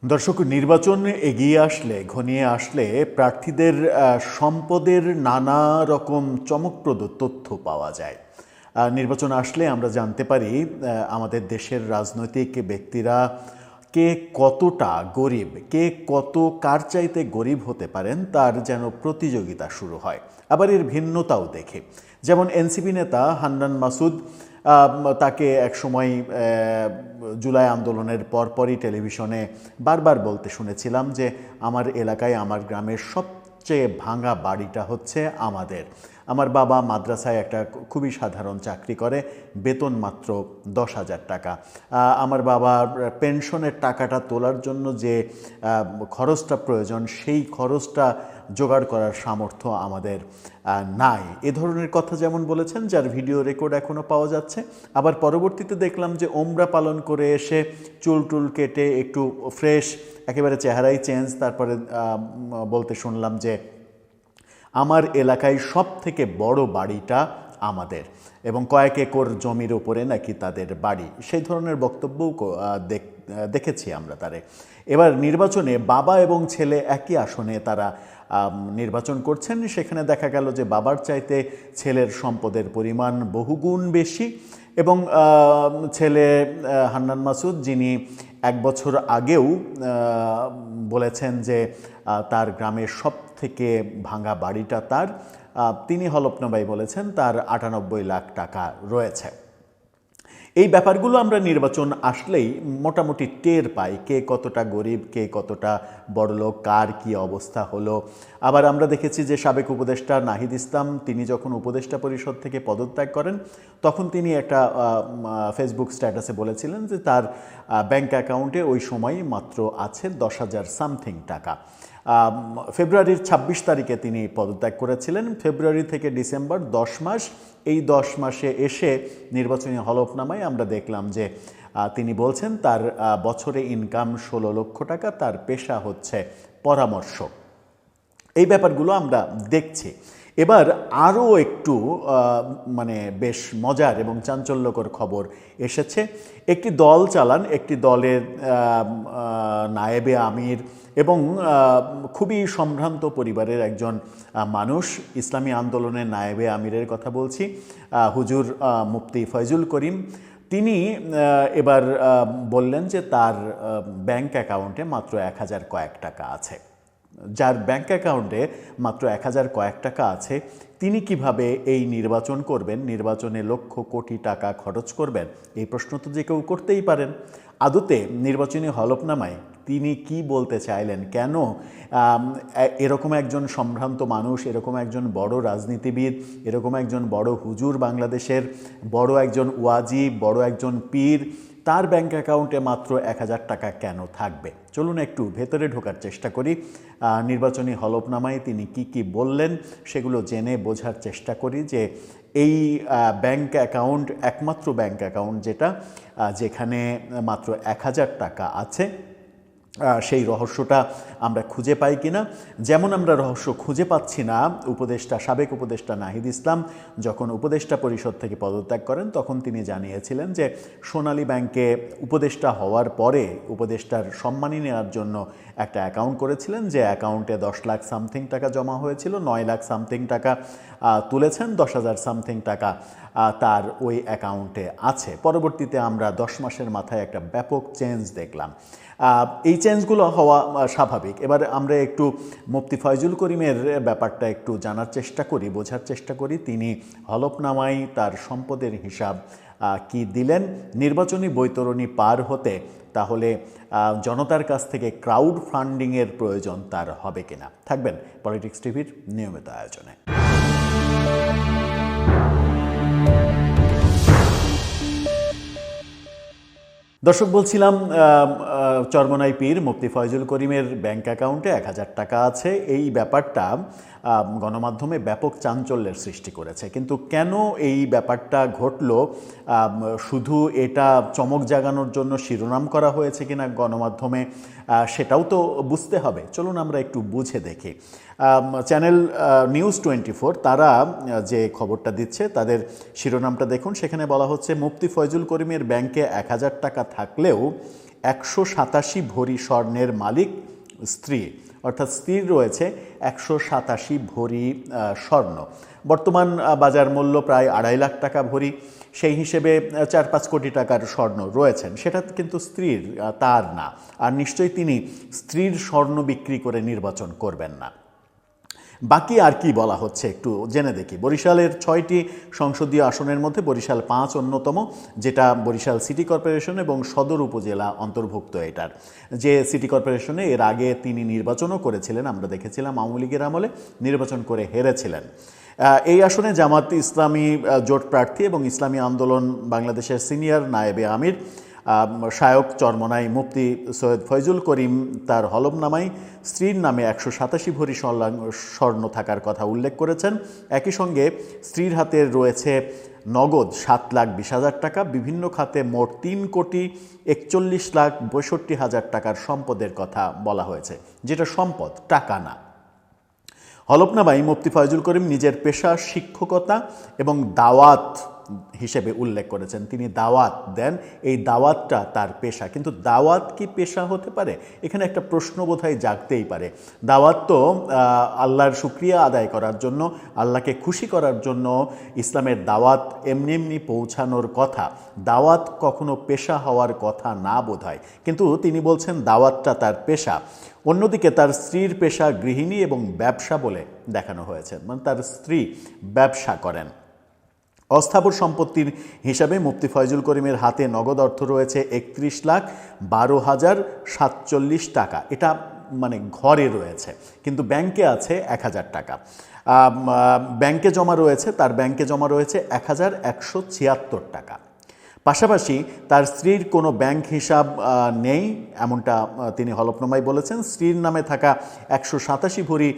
দর্শক, নির্বাচন এগিয়ে আসলে, ঘনিয়ে আসলে প্রার্থীদের সম্পদের নানা রকম চমকপ্রদ তথ্য পাওয়া যায়। নির্বাচন আসলে আমরা জানতে পারি আমাদের দেশের রাজনৈতিক ব্যক্তিরা কে কতটা গরিব, কে কত কার চাইতে গরিব হতে পারেন তার যেন প্রতিযোগিতা শুরু হয়। আবার এর ভিন্নতাও দেখে, যেমন এনসিপি নেতা হান্নান মাসুদ, তাকে একসময় জুলাই আন্দোলনের পরপরই টেলিভিশনে বারবার বলতে শুনেছিলাম যে আমার এলাকায়, আমার গ্রামের সবচেয়ে ভাঙা বাড়িটা হচ্ছে আমাদের। আমার বাবা মাদ্রাসায় একটা খুবই সাধারণ চাকরি করে, বেতন মাত্র 10,000 টাকা। আমার বাবার পেনশনের টাকাটা তোলার জন্য যে খরচটা প্রয়োজন, সেই খরচটা জোগাড় করার সামর্থ্য আমাদের নাই। এ ধরনের কথা যেমন বলেছেন, যার ভিডিও রেকর্ড এখনও পাওয়া যাচ্ছে। আবার পরবর্তীতে দেখলাম যে ওমরা পালন করে এসে চুল টুল কেটে একটু ফ্রেশ, একেবারে চেহারাই চেঞ্জ, তারপরে বলতে শুনলাম যে আমার এলাকায় সব থেকে বড় বাড়িটা আমাদের, এবং কয়েক একর জমির উপরে নাকি তাদের বাড়ি। সেই ধরনের বক্তব্যও দেখেছি আমরা তারে। এবার নির্বাচনে বাবা এবং ছেলে একই আসনে তারা নির্বাচন করছেন। সেখানে দেখা গেল যে বাবার চাইতে ছেলের সম্পদের পরিমাণ বহুগুণ বেশি, এবং ছেলে হান্নান মাসুদ, যিনি 1 বছর আগেও বলেছেন যে তার গ্রামের সব থেকে ভাঙা বাড়িটা তার, তিনি হলফনামায় বলেছেন তার 98 লাখ টাকা রয়েছে। এই ব্যাপারগুলো আমরা নির্বাচন আসলেই মোটামুটি টের পাই, কে কতটা গরিব, কে কতটা বড়লোক, কার কি অবস্থা হলো। আবার আমরা দেখেছি যে সাবেক উপদেষ্টা নাহিদ ইসলাম, তিনি যখন উপদেষ্টা পরিষদ থেকে পদত্যাগ করেন, তখন তিনি একটা ফেসবুক স্ট্যাটাসে বলেছিলেন যে তার ব্যাংক অ্যাকাউন্টে ওই সময় মাত্র আছে 10,000 সামথিং টাকা। ফেব্রুয়ারির 26 তারিখে তিনি পদত্যাগ করেছিলেন। ফেব্রুয়ারি থেকে ডিসেম্বর 10 মাস, এই 10 মাসে এসে নির্বাচনী হলফনামায় আমরা দেখলাম যে তিনি বলছেন তার বছরে ইনকাম 16 লক্ষ টাকা, তার পেশা হচ্ছে পরামর্শক। এই ব্যাপারগুলো আমরা দেখছি। এবার আরও একটু বেশ মজার এবং চাঞ্চল্যকর খবর এসেছে। একটি দল চালান, একটি দলের নায়েবে আমির এবং খুবই সম্ভ্রান্ত পরিবারের একজন মানুষ, ইসলামী আন্দোলনের নায়েবে আমিরের কথা বলছি, হুজুর মুফতি ফয়জুল করিম। তিনি এবার বললেন যে তার ব্যাংক অ্যাকাউন্টে মাত্র 1,000 কয়েক টাকা আছে। যার ব্যাংক অ্যাকাউন্টে মাত্র 1,000 কয়েক টাকা আছে, তিনি কিভাবে এই নির্বাচন করবেন, নির্বাচনে লক্ষ কোটি টাকা খরচ করবেন? এই প্রশ্ন তো যে কেউ করতেই পারেন। আদতে নির্বাচনী হলফনামায় তিনি কি বলতে চাইলেন? কেন এরকম একজন সম্ভ্রান্ত মানুষ, এরকম একজন বড় রাজনীতিবিদ, এরকম একজন বড় হুজুর, বাংলাদেশের বড় একজন ওয়াজি, বড় একজন পীর, তার ব্যাংক অ্যাকাউন্টে মাত্র 1,000 টাকা কেন থাকবে? চলুন একটু ভেতরে ঢোকার চেষ্টা করি। নির্বাচনী হলফনামায় তিনি কি বললেন সেগুলো জেনে বোঝার চেষ্টা করি যে এই ব্যাংক অ্যাকাউন্ট, একমাত্র ব্যাংক অ্যাকাউন্ট যেখানে মাত্র 1,000 টাকা আছে, সেই রহস্যটা আমরা খুঁজে পাই কিনা। যেমন আমরা রহস্য খুঁজে পাচ্ছি না সাবেক উপদেষ্টা নাহিদ ইসলাম যখন উপদেষ্টা পরিষদ থেকে পদত্যাগ করেন, তখন তিনি জানিয়েছিলেন যে সোনালী ব্যাংকে উপদেষ্টা হওয়ার পরে উপদেষ্টার সম্মানী নেওয়ার জন্য একটা অ্যাকাউন্ট করেছিলেন, যে অ্যাকাউন্টে 10 লাখ সামথিং টাকা জমা হয়েছিল, 9 লাখ সামথিং টাকা তুলেছেন, 10,000 সামথিং টাকা তার ওই অ্যাকাউন্টে আছে। পরবর্তীতে আমরা 10 মাসের মাথায় একটা ব্যাপক চেঞ্জ দেখলাম। এই চেঞ্জগুলো হওয়া স্বাভাবিক। এবার আমরা একটু মুফতি ফয়জুল করিমের ব্যাপারটা একটু জানার চেষ্টা করি, বোঝার চেষ্টা করি। তিনি হলফনামায় তার সম্পদের হিসাব কি দিলেন। নির্বাচনী বৈতরণী পার হতে তাহলে জনতার কাছ থেকে ক্রাউড ফান্ডিংয়ের প্রয়োজন তার হবে কিনা? থাকবেন পলিটিক্স টিভির নিয়মিত আয়োজনে। দর্শক, বলছিলাম চরমনাই পীর মুফতি ফয়জুল করিমের ব্যাংক অ্যাকাউন্টে 1,000 টাকা আছে। এই ব্যাপারটা গণমাধ্যমে ব্যাপক চাঞ্চল্যের সৃষ্টি করেছে। কিন্তু কেন এই ব্যাপারটা ঘটল, শুধু এটা চমক জাগানোর জন্য শিরোনাম করা হয়েছে কিনা গণমাধ্যমে, সেটাও তো বুঝতে হবে। চলুন আমরা একটু বুঝে দেখি। চ্যানেল নিউজ 24 তারা যে খবরটা দিচ্ছে, তাদের শিরোনামটা দেখুন। সেখানে বলা হচ্ছে মুফতি ফয়জুল করিমের ব্যাংকে 1,000 টাকা থাকলেও 187 ভরি স্বর্ণের মালিক স্ত্রী, অর্থাৎ স্ত্রীর রয়েছে 187 ভরি স্বর্ণ। বর্তমান বাজার মূল্য প্রায় 2.5 লাখ টাকা ভরি। সেই হিসেবে 4-5 কোটি টাকার স্বর্ণ রয়েছেন, সেটা কিন্তু স্ত্রীর, তার না। আর নিশ্চয়ই তিনি স্ত্রীর স্বর্ণ বিক্রি করে নির্বাচন করবেন না। বাকি আর কি বলা হচ্ছে একটু জেনে দেখি। বরিশালের 6টি সংসদীয় আসনের মধ্যে বরিশাল 5 অন্যতম, যেটা বরিশাল সিটি কর্পোরেশন এবং সদর উপজেলা অন্তর্ভুক্ত। এটার যে সিটি কর্পোরেশনে এর আগে তিনি নির্বাচনও করেছিলেন, আমরা দেখেছিলাম আওয়ামী লীগের আমলে নির্বাচন করে হেরেছিলেন। এই আসনে জামাত ইসলামী জোট প্রার্থী এবং ইসলামী আন্দোলন বাংলাদেশের সিনিয়র নায়েবে আমির শায়ক চরমনাই মুফতি সৈয়দ ফয়জুল করিম তার হলফনামায় স্ত্রীর নামে 187 ভরি স্বর্ণ থাকার কথা উল্লেখ করেছেন। একই সঙ্গে স্ত্রীর হাতে রয়েছে নগদ 7,20,000 টাকা, বিভিন্ন খাতে মোট 3,41,62,000 টাকার সম্পদের কথা বলা হয়েছে, যেটা সম্পদ, টাকা না। হলফনামায় মুফতি ফয়জুল করিম নিজের পেশা শিক্ষকতা এবং দাওয়াত হিসেবে উল্লেখ করেছেন। তিনি দাওয়াত দেন, এই দাওয়াতটা তার পেশা। কিন্তু দাওয়াত কি পেশা হতে পারে? এখানে একটা প্রশ্ন বোধহয় জাগতেই পারে। দাওয়াত তো আল্লাহর শুকরিয়া আদায় করার জন্য, আল্লাহকে খুশি করার জন্য ইসলামের দাওয়াত এমনি এমনি পৌঁছানোর কথা। দাওয়াত কখনো পেশা হওয়ার কথা না বোধহয়, কিন্তু তিনি বলছেন দাওয়াতটা তার পেশা। অন্যদিকে তার স্ত্রীর পেশা গৃহিণী এবং ব্যবসা বলে দেখানো হয়েছে, মানে তার স্ত্রী ব্যবসা করেন। অস্থাবর সম্পত্তির হিসাবে মুফতি ফয়জুল করিমের হাতে নগদ অর্থ রয়েছে 31,12,047 টাকা। এটা মানে ঘরে রয়েছে, কিন্তু ব্যাংকে আছে 1,000 টাকা। ব্যাংকে জমা রয়েছে, তার ব্যাংকে জমা রয়েছে 1,176 টাকা। পাশাপাশি তার স্ত্রীর কোনো ব্যাংক হিসাব নেই, এমনটা তিনি হলফনামায় বলেছেন। স্ত্রীর নামে থাকা 187 ভরি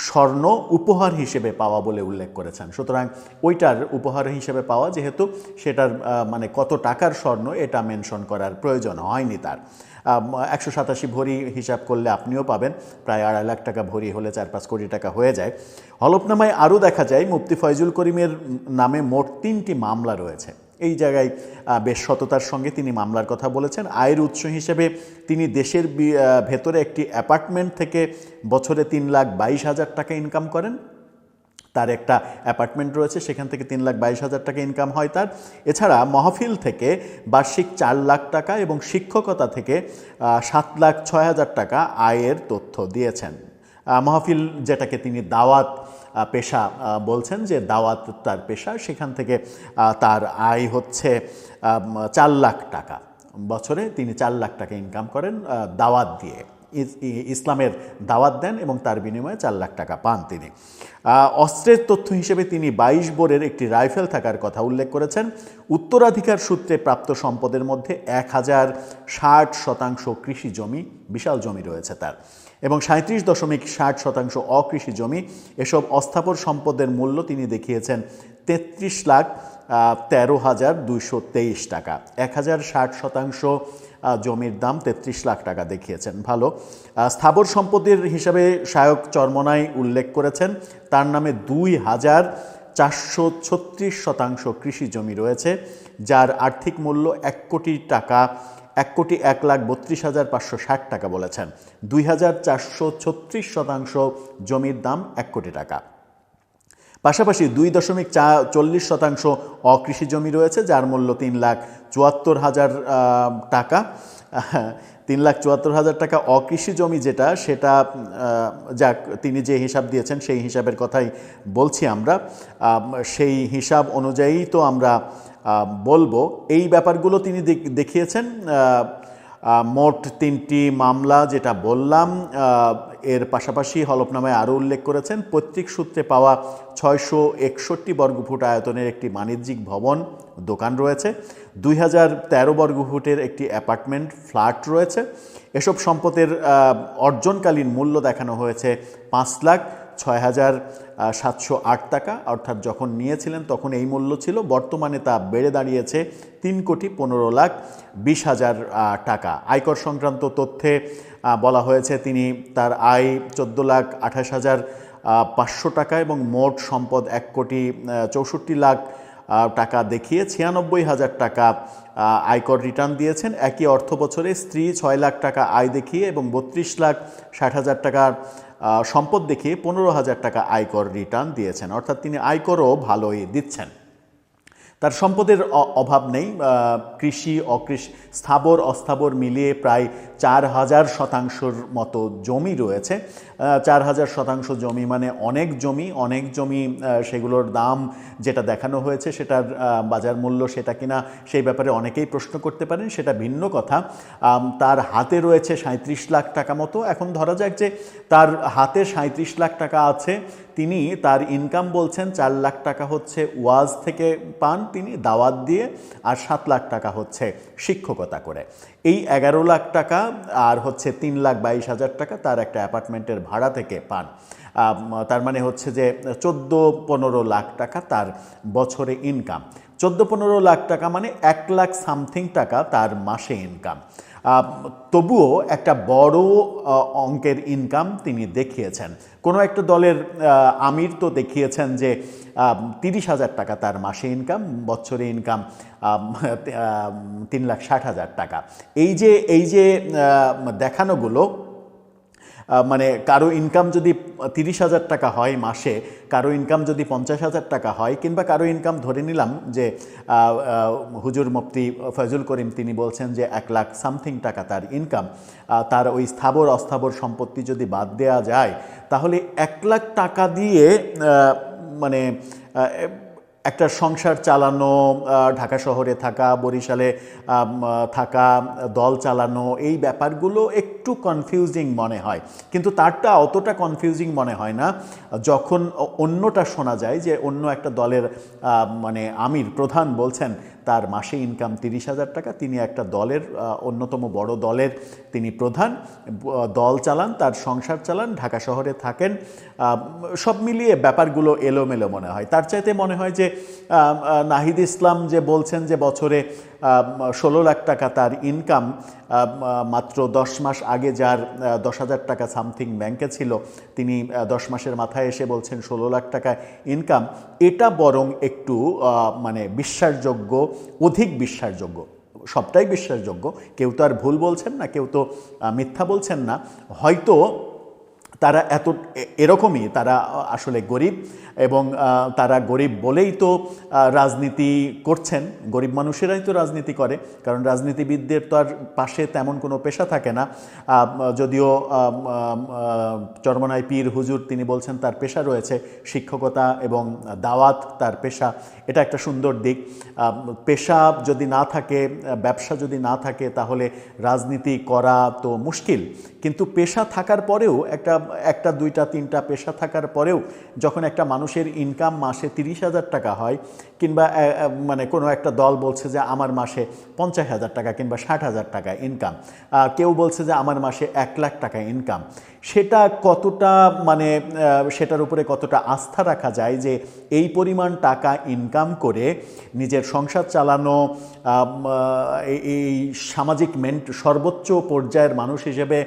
স্বর্ণ উপহার হিসেবে পাওয়া বলে উল্লেখ করেছেন। সুতরাং ওইটার উপহার হিসেবে পাওয়া, যেহেতু সেটার মানে কত টাকার স্বর্ণ এটা মেনশন করার প্রয়োজন হয়নি তার। 187 ভরি হিসাব করলে আপনিও পাবেন, প্রায় 2.5 লাখ টাকা ভরি হলে 4-5 কোটি টাকা হয়ে যায়। হলফনামায় আরও দেখা যায় মুফতি ফয়জুল করিমের নামে মোট 3টি মামলা রয়েছে। এই জায়গায় বেশ সততার সঙ্গে তিনি মামলার কথা বলেছেন। আয়ের উৎস হিসেবে তিনি দেশের ভেতরে একটি অ্যাপার্টমেন্ট থেকে বছরে 3,22,000 টাকা ইনকাম করেন। তার একটা অ্যাপার্টমেন্ট রয়েছে, সেখান থেকে 3,22,000 টাকা ইনকাম হয় তার। এছাড়া মহফিল থেকে বার্ষিক 4 লাখ টাকা এবং শিক্ষকতা থেকে 7,06,000 টাকা আয়ের তথ্য দিয়েছেন। মহফিল, যেটাকে তিনি দাওয়াত পেশা বলছেন, যে দাওয়াত তার পেশা, সেখান থেকে তার আয় হচ্ছে 4 লাখ টাকা। বছরে তিনি 4 লাখ টাকা ইনকাম করেন দাওয়াত দিয়ে, ইসলামের দাওয়াত দেন এবং তার বিনিময়ে 4 লাখ টাকা পান তিনি। অস্ত্রের তথ্য হিসেবে তিনি 22 বোরের একটি রাইফেল থাকার কথা উল্লেখ করেছেন। উত্তরাধিকার সূত্রে প্রাপ্ত সম্পদের মধ্যে 1,060% কৃষি জমি, বিশাল জমি রয়েছে তার, এবং 37.60% অকৃষি জমি। এসব অস্থাবর সম্পদের মূল্য তিনি দেখিয়েছেন 33,13,223 টাকা। 1,060% জমির দাম 33 লাখ টাকা দেখিয়েছেন। ভালো। স্থাবর সম্পদের হিসাবে শায়ক চরমনাই উল্লেখ করেছেন তার নামে 2,436% কৃষি জমি রয়েছে, যার আর্থিক মূল্য 1 কোটি টাকা, 1,32,560 টাকা বলেছেন। 2,436% জমির দাম 1 কোটি টাকা। পাশাপাশি 2.40% অকৃষি জমি রয়েছে, যার মূল্য 3,74,000 টাকা। 3,74,000 টাকা অকৃষি জমি যেটা, সেটা যাক, তিনি যে হিসাব দিয়েছেন সেই হিসাবের কথাই বলছি আমরা। সেই হিসাব অনুযায়ী তো আমরা বলবো। এই ব্যাপারগুলো তিনি দেখিয়েছেন। মোট 3টি মামলা যেটা বললাম, এর পাশাপাশি হলফনামায় আরও উল্লেখ করেছেন পৈতৃক সূত্রে পাওয়া 661 বর্গফুট আয়তনের একটি বাণিজ্যিক ভবন, দোকান রয়েছে। 2013 বর্গফুটের একটি অ্যাপার্টমেন্ট ফ্ল্যাট রয়েছে। এসব সম্পদের অর্জনকালীন মূল্য দেখানো হয়েছে 5,06,708 টাকা, অর্থাৎ যখন নিয়েছিলেন তখন এই মূল্য ছিল। বর্তমানে তা বেড়ে দাঁড়িয়েছে 3,15,20,000 টাকা। আয়কর সংক্রান্ত তথ্যে বলা হয়েছে তিনি তার আয় 14,28,500 টাকা এবং মোট সম্পদ 1,64,00,000 টাকা দেখিয়ে 96,000 টাকা আয়কর রিটার্ন দিয়েছেন। একই অর্থ বছরে স্ত্রী 6 লাখ টাকা আয় দেখিয়ে এবং 32,60,000 টাকার সম্পদ দেখিয়ে 15,000 টাকা আয়কর রিটার্ন দিয়েছেন। অর্থাৎ তিনি আয়করও ভালোই দিচ্ছেন। তার সম্পদের অভাব নেই। কৃষি অকৃষি স্থাবর অস্থাবর মিলিয়ে প্রায় 4,000 শতাংশর মতো জমি রয়েছে। 4,000 শতাংশ জমি মানে অনেক জমি। সেগুলোর দাম যেটা দেখানো হয়েছে সেটার বাজার মূল্য সেটা কিনা সেই ব্যাপারে অনেকেই প্রশ্ন করতে পারেন, সেটা ভিন্ন কথা। তার হাতে রয়েছে 37 লাখ টাকা মতো। এখন ধরা যাক যে তার হাতে 37 লাখ টাকা আছে, তিনি তার ইনকাম বলছেন 4 লাখ টাকা হচ্ছে ওয়াজ থেকে পান তিনি দাওয়াত দিয়ে, আর 7 লাখ টাকা হচ্ছে শিক্ষকতা করে। এই 11 লাখ টাকা আর হচ্ছে 3,22,000 টাকা তার একটা অ্যাপার্টমেন্টের ভাড়া থেকে পান। তার মানে হচ্ছে যে 14-15 লাখ টাকা তার বছরে ইনকাম। 14-15 লাখ টাকা মানে 1 লাখ সামথিং টাকা তার মাসে ইনকাম। তবুও একটা বড় অঙ্কের ইনকাম তিনি দেখিয়েছেন। কোনো একটা দলের আমির তো দেখিয়েছেন যে 30,000 টাকা তার মাসে ইনকাম, বছরে ইনকাম 3,60,000 টাকা। এই যে দেখানোগুলো, মানে কারো ইনকাম যদি 30,000 টাকা হয় মাসে, কারো ইনকাম যদি 50,000 টাকা হয়, কিংবা কারো ইনকাম ধরে নিলাম যে হুজুর মুফতি ফয়জুল করিম তিনি বলছেন যে 1 লাখ সামথিং টাকা তার ইনকাম, তার ওই স্থাবর অস্থাবর সম্পত্তি যদি বাদ দেওয়া যায় তাহলে 1 লাখ টাকা দিয়ে মানে একটা সংসার চালানো, ঢাকা শহরে থাকা, বরিশালে থাকা, দল চালানো, এই ব্যাপারগুলো একটু কনফিউজিং মনে হয়। কিন্তু তারটা অতটা কনফিউজিং মনে হয় না যখন অন্যটা শোনা যায় যে অন্য একটা দলের মানে আমির প্রধান বলছেন তার মাসে ইনকাম 30,000 টাকা, তিনি একটা দলের অন্যতম বড় দলের তিনি প্রধান, দল চালান, তার সংসার চালান, ঢাকা শহরে থাকেন। সব মিলিয়ে ব্যাপারগুলো এলোমেলো মনে হয়। তার চাইতে মনে হয় যে নাহিদ ইসলাম যে বলছেন যে বছরে 16 লাখ টাকা তার ইনকাম, মাত্র 10 মাস আগে যার 10,000 টাকা সামথিং ব্যাংকে ছিল, তিনি 10 মাসের মাথায় এসে বলছেন 16 লাখ টাকা ইনকাম, এটা বরং একটু মানে বিশ্বাসযোগ্য, অধিক বিশ্বাসযোগ্য। সবটাই বিশ্বাসযোগ্য, কেউ তো আর ভুল বলছেন না, কেউ তো মিথ্যা বলছেন না। হয়তো তারা এরকমই, তারা আসলে গরিব, এবং তারা গরিব বলেই তো রাজনীতি করছেন। গরিব মানুষেরাই তো রাজনীতি করে, কারণ রাজনীতিবিদদের তো আর পাশে তেমন কোনো পেশা থাকে না। যদিও চরমনাই পীর হুজুর তিনি বলছেন তার পেশা রয়েছে শিক্ষকতা এবং দাওয়াত তার পেশা, এটা একটা সুন্দর দিক। পেশা যদি না থাকে, ব্যবসা যদি না থাকে, তাহলে রাজনীতি করা তো মুশকিল। কিন্তু পেশা থাকার পরেও, একটা 2টা 3টা পেশা থাকার পরেও যখন একটা মানুষের ইনকাম মাসে 30,000 টাকা হয়, কিংবা মানে কোনো একটা দল বলছে যে আমার মাসে 50,000 টাকা কিংবা 60,000 টাকা ইনকাম, কেউ বলছে যে আমার মাসে 1 লাখ টাকা ইনকাম, সেটা কতটা মানে সেটার উপরে কতটা আস্থা রাখা যায় যে এই পরিমাণ টাকা ইনকাম করে নিজের সংসার চালানো, এই সামাজিক সর্বোচ্চ পর্যায়ের মানুষ হিসেবে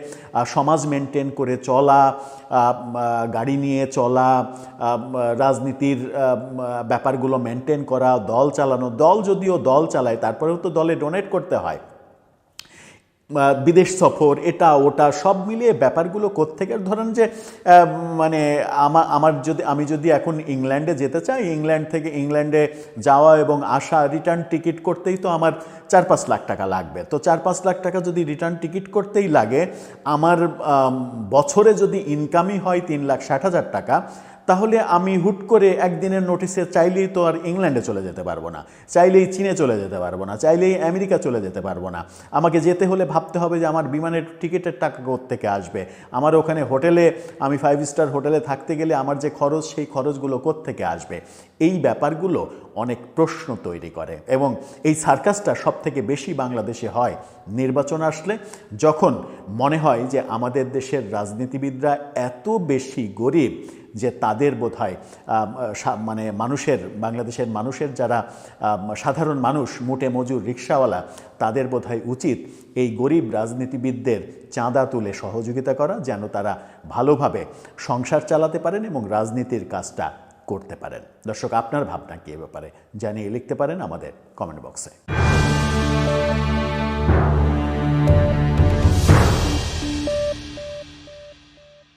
সমাজ মেনটেন করে চলা, গাড়ি নিয়ে চলা, রাজনীতির ব্যাপারগুলো মেনটেন করা, দল চালানো। দল যদিও দল চালায়, তারপরেও তো দলে ডোনেট করতে হয়, বিদেশ সফর, এটা ওটা সব মিলিয়ে ব্যাপারগুলো কোত্থেকে। ধরেন যে মানে আমি যদি এখন ইংল্যান্ডে যেতে চাই, ইংল্যান্ডে যাওয়া এবং আসা, রিটার্ন টিকিট করতেই তো আমার 4-5 লাখ টাকা লাগবে। তো 4-5 লাখ টাকা যদি রিটার্ন টিকিট করতেই লাগে, আমার বছরে যদি ইনকামই হয় 3,60,000 টাকা, তাহলে আমি হুট করে একদিনের নোটিসে চাইলেই তো আর ইংল্যান্ডে চলে যেতে পারবো না, চাইলেই চীনে চলে যেতে পারবো না, চাইলেই আমেরিকা চলে যেতে পারবো না। আমাকে যেতে হলে ভাবতে হবে যে আমার বিমানের টিকিটের টাকা কোত্থেকে আসবে, আমার ওখানে হোটেলে, আমি 5 স্টার হোটেলে থাকতে গেলে আমার যে খরচ, সেই খরচগুলো কোত্থেকে আসবে। এই ব্যাপারগুলো অনেক প্রশ্ন তৈরি করে, এবং এই সার্কাসটা সব থেকে বেশি বাংলাদেশে হয় নির্বাচন আসলে, যখন মনে হয় যে আমাদের দেশের রাজনীতিবিদরা এত বেশি গরিব যে তাদের বোধহয় মানে বাংলাদেশের মানুষের যারা সাধারণ মানুষ, মুটে মজুর, রিক্সাওয়ালা, তাদের বোধহয় উচিত এই গরিব রাজনীতিবিদদের চাঁদা তুলে সহযোগিতা করা, যেন তারা ভালোভাবে সংসার চালাতে পারেন এবং রাজনীতির কাজটা করতে পারেন। দর্শক, আপনার ভাবনা কি এ ব্যাপারে জানিয়ে লিখতে পারেন আমাদের কমেন্ট বক্সে।